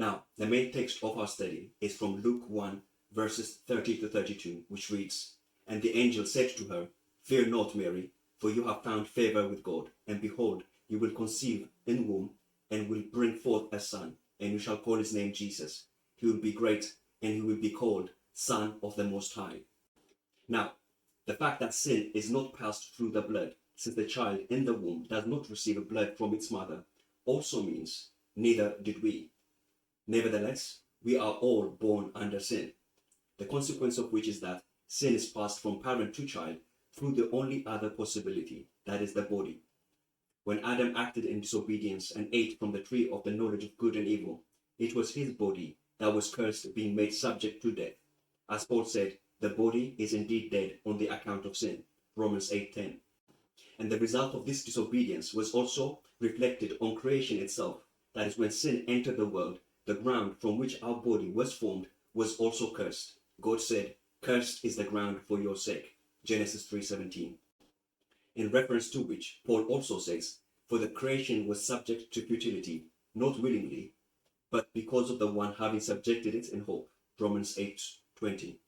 Now, the main text of our study is from Luke 1, verses 30 to 32, which reads, "And the angel said to her, Fear not, Mary, for you have found favor with God, and behold, you will conceive in womb, and will bring forth a son, and you shall call his name Jesus. He will be great, and he will be called Son of the Most High." Now, the fact that sin is not passed through the blood, since the child in the womb does not receive blood from its mother, also means neither did we. Nevertheless, we are all born under sin, the consequence of which is that sin is passed from parent to child through the only other possibility, that is the body. When Adam acted in disobedience and ate from the tree of the knowledge of good and evil, it was his body that was cursed, being made subject to death. As Paul said, the body is indeed dead on the account of sin, Romans 8:10. And the result of this disobedience was also reflected on creation itself. That is, when sin entered the world, the ground from which our body was formed was also cursed. God said, "Cursed is the ground for your sake," Genesis 3:17. In reference to which, Paul also says, "For the creation was subject to futility, not willingly, but because of the one having subjected it in hope," Romans 8:20.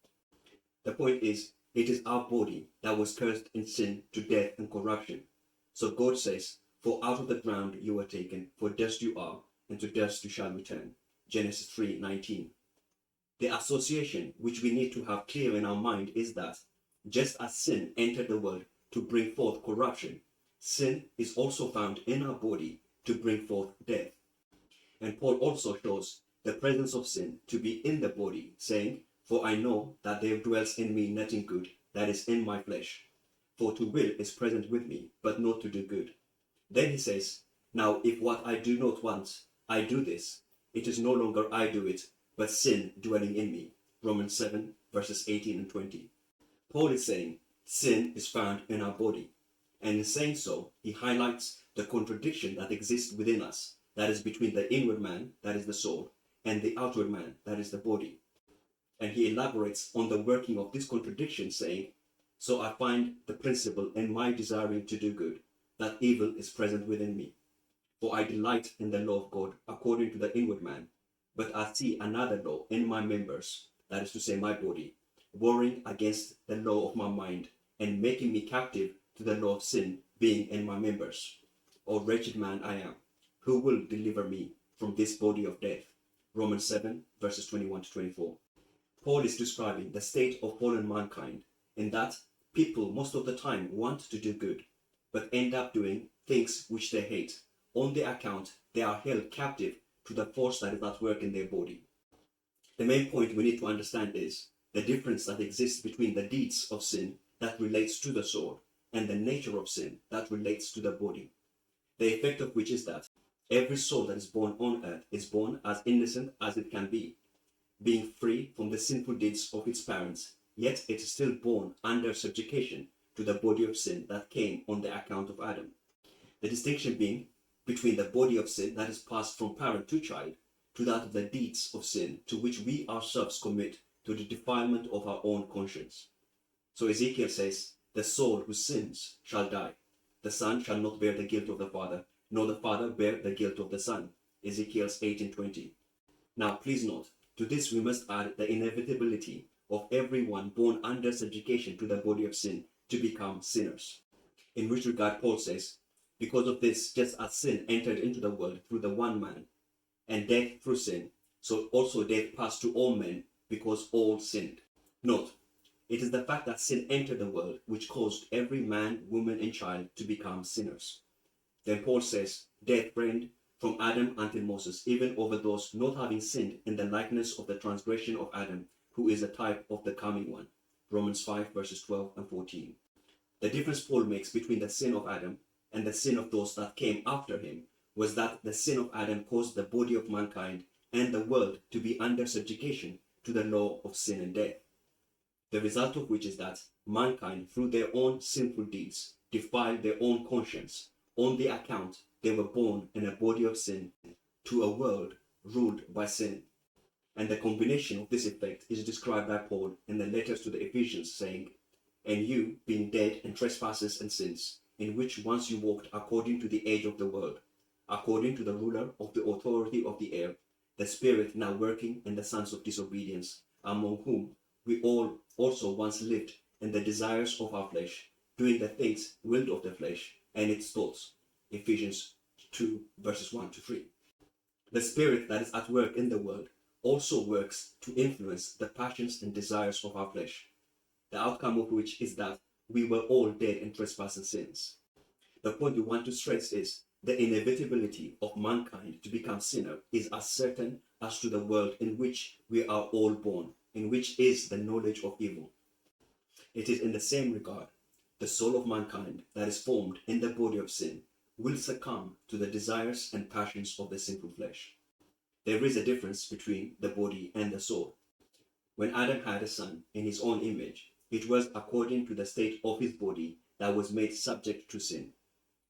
The point is, it is our body that was cursed in sin to death and corruption. So God says, "For out of the ground you were taken, for dust you are, and to dust you shall return," Genesis 3:19. The association which we need to have clear in our mind is that, just as sin entered the world to bring forth corruption, sin is also found in our body to bring forth death. And Paul also shows the presence of sin to be in the body, saying, "For I know that there dwells in me nothing good, that is in my flesh. For to will is present with me, but not to do good." Then he says, "Now if what I do not want, I do this, it is no longer I do it, but sin dwelling in me." Romans 7, verses 18 and 20. Paul is saying sin is found in our body. And in saying so, he highlights the contradiction that exists within us, that is between the inward man, that is the soul, and the outward man, that is the body. And he elaborates on the working of this contradiction, saying, "So I find the principle in my desiring to do good, that evil is present within me. For I delight in the law of God according to the inward man, but I see another law in my members, that is to say my body, warring against the law of my mind, and making me captive to the law of sin being in my members. O wretched man I am, who will deliver me from this body of death?" Romans 7, verses 21 to 24. Paul is describing the state of fallen mankind, in that people most of the time want to do good, but end up doing things which they hate, on the account they are held captive to the force that is at work in their body. The main point we need to understand is the difference that exists between the deeds of sin that relates to the soul and the nature of sin that relates to the body. The effect of which is that every soul that is born on earth is born as innocent as it can be, being free from the sinful deeds of its parents, yet it is still born under subjugation to the body of sin that came on the account of Adam. The distinction being between the body of sin that is passed from parent to child to that of the deeds of sin to which we ourselves commit to the defilement of our own conscience. So Ezekiel says, "The soul who sins shall die. The son shall not bear the guilt of the father, nor the father bear the guilt of the son." Ezekiel 18:20. Now please note, to this we must add the inevitability of everyone born under subjugation to the body of sin to become sinners. In which regard Paul says, "Because of this, just as sin entered into the world through the one man, and death through sin, so also death passed to all men, because all sinned." Note, it is the fact that sin entered the world which caused every man, woman, and child to become sinners. Then Paul says, "Death reigned from Adam until Moses, even over those not having sinned in the likeness of the transgression of Adam, who is a type of the coming one." Romans 5, verses 12 and 14. The difference Paul makes between the sin of Adam and the sin of those that came after him was that the sin of Adam caused the body of mankind and the world to be under subjugation to the law of sin and death. The result of which is that mankind, through their own sinful deeds, defiled their own conscience, on the account they were born in a body of sin to a world ruled by sin. And the combination of this effect is described by Paul in the letters to the Ephesians, saying, "And you, being dead in trespasses and sins, in which once you walked according to the age of the world, according to the ruler of the authority of the air, the Spirit now working in the sons of disobedience, among whom we all also once lived in the desires of our flesh, doing the things willed of the flesh and its thoughts. Ephesians 2 verses 1 to 3. The Spirit that is at work in the world also works to influence the passions and desires of our flesh, the outcome of which is that we were all dead in trespass and sins. The point we want to stress is the inevitability of mankind to become sinner is as certain as to the world in which we are all born, in which is the knowledge of evil. It is in the same regard, the soul of mankind that is formed in the body of sin will succumb to the desires and passions of the sinful flesh. There is a difference between the body and the soul. When Adam had a son in his own image, it was according to the state of his body that was made subject to sin.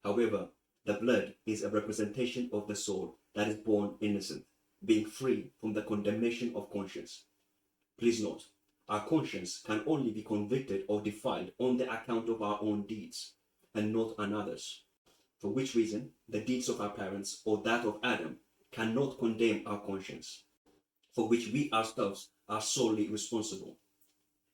However, the blood is a representation of the soul that is born innocent, being free from the condemnation of conscience. Please note, our conscience can only be convicted or defiled on the account of our own deeds, and not another's. For which reason, the deeds of our parents or that of Adam cannot condemn our conscience, for which we ourselves are solely responsible.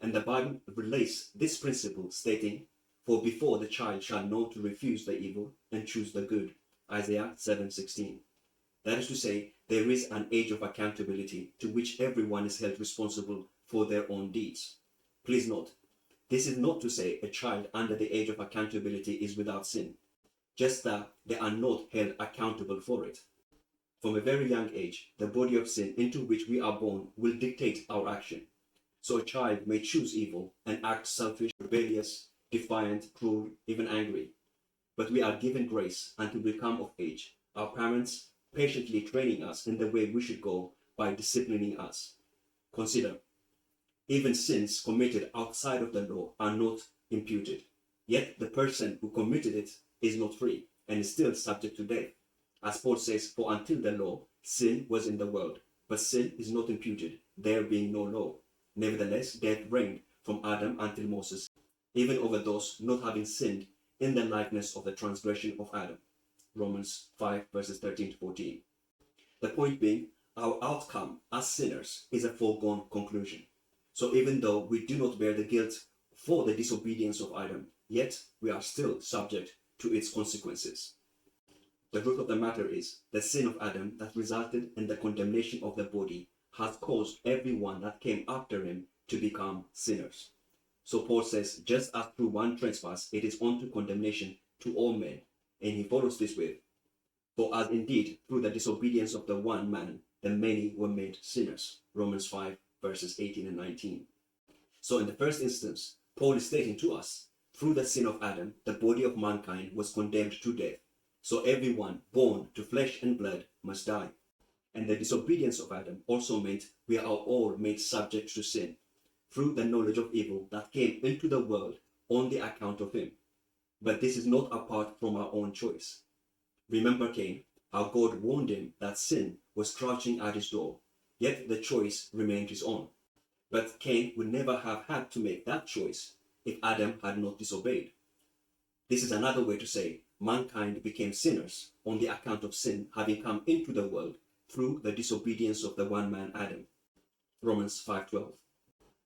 And the Bible relates this principle, stating, "For before the child shall know to refuse the evil and choose the good." Isaiah 7:16. That is to say, there is an age of accountability to which everyone is held responsible for their own deeds. Please note, this is not to say a child under the age of accountability is without sin, just that they are not held accountable for it. From a very young age, the body of sin into which we are born will dictate our action. So a child may choose evil and act selfish, rebellious, defiant, cruel, even angry. But we are given grace until we come of age, our parents patiently training us in the way we should go by disciplining us. Consider, even sins committed outside of the law are not imputed. Yet the person who committed it is not free and is still subject to death. As Paul says, "For until the law, sin was in the world, but sin is not imputed, there being no law. Nevertheless, death reigned from Adam until Moses, even over those not having sinned in the likeness of the transgression of Adam." Romans 5 verses 13 to 14. The point being, our outcome as sinners is a foregone conclusion. So even though we do not bear the guilt for the disobedience of Adam, yet we are still subject to its consequences. The truth of the matter is, the sin of Adam that resulted in the condemnation of the body has caused everyone that came after him to become sinners. So Paul says, just as through one trespass it is unto condemnation to all men, and he follows this with, "For as indeed through the disobedience of the one man the many were made sinners." Romans 5 verses 18 and 19. So in the first instance, Paul is stating to us, through the sin of Adam, the body of mankind was condemned to death. So everyone born to flesh and blood must die. And the disobedience of Adam also meant we are all made subject to sin, through the knowledge of evil that came into the world on the account of him. But this is not apart from our own choice. Remember Cain, how God warned him that sin was crouching at his door, yet the choice remained his own. But Cain would never have had to make that choice if Adam had not disobeyed. This is another way to say mankind became sinners on the account of sin having come into the world through the disobedience of the one man Adam. Romans 5:12.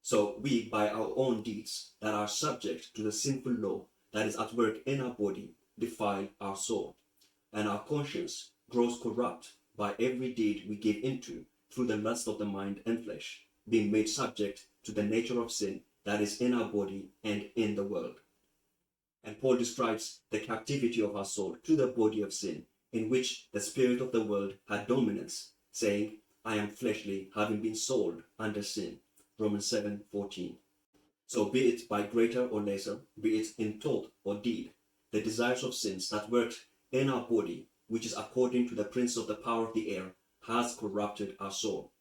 So we, by our own deeds that are subject to the sinful law that is at work in our body, defile our soul, and our conscience grows corrupt by every deed we give into through the lust of the mind and flesh, being made subject to the nature of sin that is in our body and in the world. And Paul describes the captivity of our soul to the body of sin, in which the spirit of the world had dominance, saying, "I am fleshly, having been sold under sin." Romans 7:14. So be it by greater or lesser, be it in thought or deed, the desires of sins that worked in our body, which is according to the prince of the power of the air, has corrupted our soul.